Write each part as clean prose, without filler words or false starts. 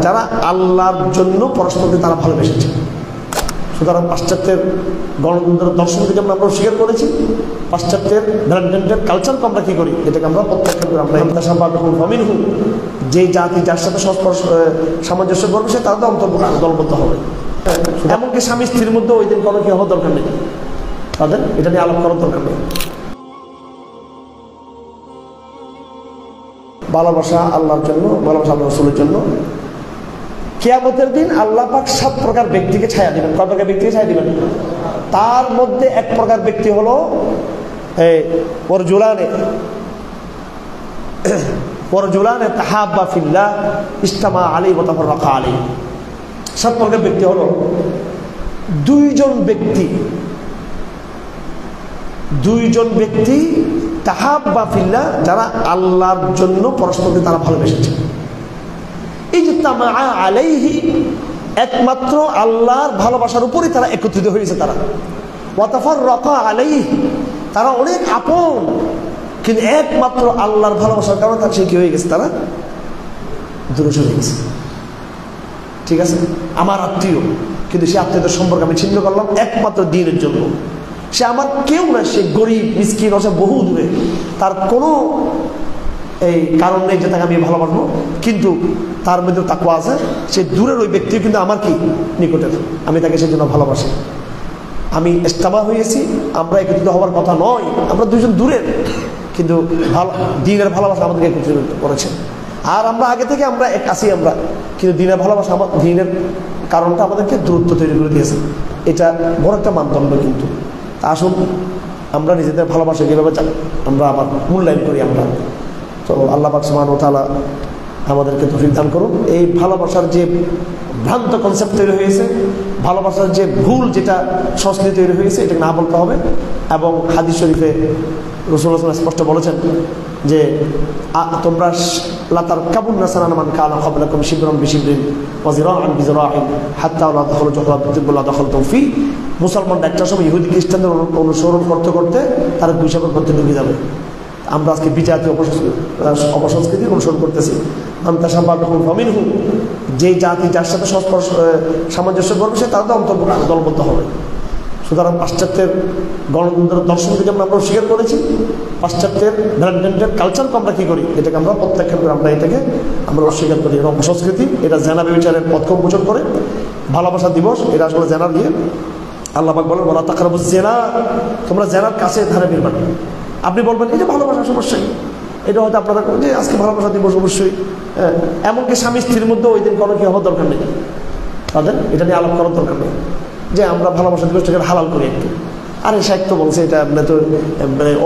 যারা আল্লাহর জন্য পরস্পরকে তারা ভালোবেসেছে। সুতরাং পাশ্চাত্যের গণতন্ত্রের দর্শন থেকে আমরা স্বীকার করেছি, পাশ্চাত্যের ডেভেলপমেন্টের কালচারকে আমরা কী করি, এটাকে আমরা প্রত্যাখ্যান করি। আমরা যেই জাতি যার সাথে সামঞ্জস্য করবে সে তাদের অন্তর্ভুক্ত দলবদ্ধ হবে। এমনকি স্বামী স্ত্রীর মধ্যে ওই দিন কোনো কি হওয়ার দরকার নেই, তাদের এটা নিয়ে আলাপ করার দরকার নেই। ভালোবাসা আল্লাহর জন্য, ভালোবাসা আল্লাহ রাসূলের জন্য। কিয়ামতের দিন আল্লাহ পাক 7 প্রকার ব্যক্তিকে ছায়া দিবেন। কত প্রকার ব্যক্তিকে ছায়া দিবেন? তার মধ্যে এক প্রকার ব্যক্তি হলো ওয়ারজুলানে তাহাব্বা ফিল্লাহ ইজতামা আলাইহি ওয়া তাফাররাকা আলাইহি। 7 প্রকার ব্যক্তি হলো দুইজন ব্যক্তি তাহাব্বা ফিল্লাহ, যারা আল্লাহর জন্য পরস্পরকে তারা ভালোবেসেছে। ইজতামা আলাইহি, একমাত্র আল্লাহর ভালোবাসার উপরই তারা একত্রিত হয়েছে। তারা ওয়া তাফাররাকা আলাইহি, তারা অনেক আপন, কিন্তু একমাত্র আল্লাহর ভালোবাসার কারণে তার সে কি হয়ে গেছে, তারা দূরে চলে গেছে। ঠিক আছে, আমার আত্মীয়, কিন্তু সে আত্মীয়তার সম্পর্ক আমি ছিন্ন করলাম একমাত্র দ্বীনের জন্য। সে আমার কেউ না, সে গরিব মিসকিন, সে বহু দূরে, তার কোনো এই কারণ নেই যে তাকে আমি ভালোবাসবো, কিন্তু তার মধ্যে তাকওয়া আছে। সে দূরের ওই ব্যক্তিও কিন্তু আমার কি নিকটের, আমি তাকে সেই জন্য ভালোবাসি। আমি ইজতামা হয়েছি, আমরা একত্রিত হওয়ার কথা নয়, আমরা দুজন দূরের, কিন্তু দ্বীনের ভালোবাসা আমাদেরকে একত্রিত করেছে। আর আমরা আগে থেকে আমরা এক আছি, আমরা কিন্তু দ্বীনের ভালোবাসা, আমার দ্বীনের কারণটা আমাদেরকে দূরত্ব তৈরি করে দিয়েছে। এটা বড় একটা মানদণ্ড। কিন্তু আসুন আমরা নিজেদের ভালোবাসা কীভাবে আমরা আবার মূল্যায়ন করি। আমরা তো আল্লাহ পাক সুবহানাহু ওয়া তাআলা আমাদেরকে তৌফিক দান করুন। এই ভালোবাসার যে ভ্রান্ত কনসেপ্ট তৈরি হয়েছে, ভালোবাসার যে ভুল যেটা সংস্কৃতি তৈরি হয়েছে, এটাকে না বলতে হবে। এবং হাদিস শরীফে রাসূলুল্লাহ সাল্লাল্লাহু আলাইহি ওয়াসাল্লাম স্পষ্ট বলেছেন যে তোমরা লাতার কাবুন্না সানানা মান কানা ক্বাবলাকুম শিবরান বিশিবরিন ওয়া যিরাআন বিযিরাইন হাত্তা লা দাখালু জুহরা বিতুল্লা দাখালতুম ফি। মুসলমানরা একটা সময় ইহুদি খ্রিস্টানদের অনুসরণ করতে করতে তারা 200 করতে ঢুকে যাবে। আমরা আজকে বিজাতীয় অপসংস্কৃতি অনুসরণ করতেছি। যেই জাতি যার সাথে সামঞ্জস্য করবে সে তাদের অন্তর্ভুক্ত দলবদ্ধ হবে। সুতরাং পাশ্চাত্যের গণতন্ত্রের দর্শন থেকে আমরা স্বীকার করেছি, পাশ্চাত্যের ডেভেলপমেন্টের কালচারকে আমরা কী করি, এটাকে আমরা প্রত্যাখ্যান করি। আমরা এটাকে আমরা অস্বীকার করি। এবং অপসংস্কৃতি এটা জেনা ব্যভিচারের পথকে উন্মোচন করে। ভালোবাসা দিবস এটা আসলে জেনার দিয়ে। আল্লাহ পাক বলেন ওয়ালা তাকরাবুজ জিনা, তোমরা জেনার কাছে ধারে ফিরবে না। আপনি বলবেন এটা ভালোবাসার সমস্যা, এটা হয়তো আপনারা যে আজকে ভালোবাসা দিবস, অবশ্যই। এমনকি স্বামী স্ত্রীর মধ্যে ওই দিন কোনো কি হওয়ার দরকার নেই, তাদের এটা নিয়ে আলাপ করার দরকার নেই যে আমরা ভালোবাসা দিবসটাকে হালাল করি একটু। আরে শেখ তো বলছে এটা তো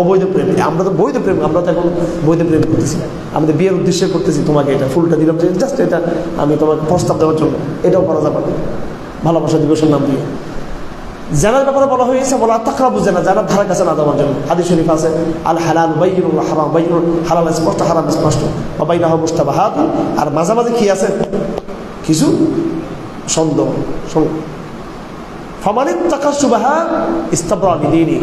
অবৈধ প্রেম। আমরা তো বৈধ প্রেম, আমরা তো এখন বৈধ প্রেম করতেছি, আমাদের বিয়ের উদ্দেশ্যে করতেছি। তোমাকে এটা ফুলটা দিলাম জাস্ট এটা আমি তোমাকে প্রস্তাব দেওয়ার জন্য, এটাও করা যাবে ভালোবাসা দিবসের নাম দিয়ে। জানার ব্যাপারে বলা হয়েছে বলা তাকরাবু জিনা, জানার ধারে কাছে না যাওয়ার জন্য। হাদিস শরীফ আছে আল হালাল বাইয়িনুন ওয়া হারাম বাইয়িনুন, হালাল স্পষ্ট, হারাম স্পষ্ট। ওয়া বাইনাহু মুশতাবাহাত, আর মাঝামাঝি কি আছে কিছু সন্দেহ। ফামানিত্তাকা শুবহা ইস্তাবরা লিদীনি,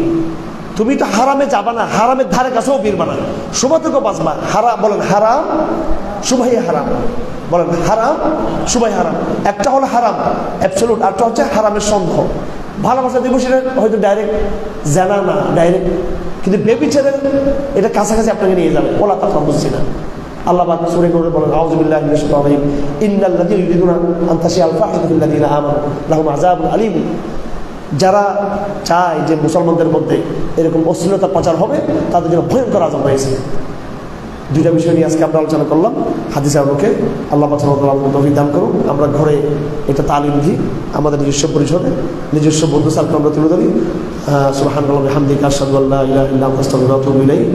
তুমি তো হারামে যাবা না, হারামের ধারে কাছেও ফিরবা না, শুভ থেকে বাঁচবা। বলেন হারাম শুভাই হারাম, বলেন হারাম শুভাই হারাম। একটা হলো হারাম অ্যাবসলিউট, আরটা হচ্ছে হারামের সন্দেহ। ভালোবাসা দিবস এটা হয়তো ডাইরেক্ট জানা না ডাইরেক্ট, কিন্তু বেবিচারের এটা কাছাকাছি আপনাকে নিয়ে যাবে। ওলা তাকরাবু বুঝছি না। আল্লাহ পাক সূরা নূরে বলেন আউযু বিল্লাহি মিনাশ শাইতানির রাজিম ইন্নাল্লাযীনা ইউরিদুনা আন তাশিআল ফাহিশাতু ফিল লাযীনা আমানু লাহুম আযাবুন আলীম। যারা চায় যে মুসলমানদের মধ্যে এরকম অশ্লীলতা প্রচার হবে, তাদের জন্য ভয়ঙ্কর আযাব রয়েছে। দুইটা বিষয় নিয়ে আজকে আমরা আলোচনা করলাম হাদিসের আলোকে। আল্লাহ পাক তৌফিক দান করুন। আমরা ঘরে এটা তালিম দিই, আমাদের নিজস্ব পরিসরে নিজস্ব বন্ধু সার্কেল আমরা তুলে ধরি। সুবহানাল্লাহি ওয়া বিহামদিহি আশহাদু আল্লা ইলাহা ইল্লা আনতা আস্তাগফিরুকা ওয়া আতুবু ইলাইক।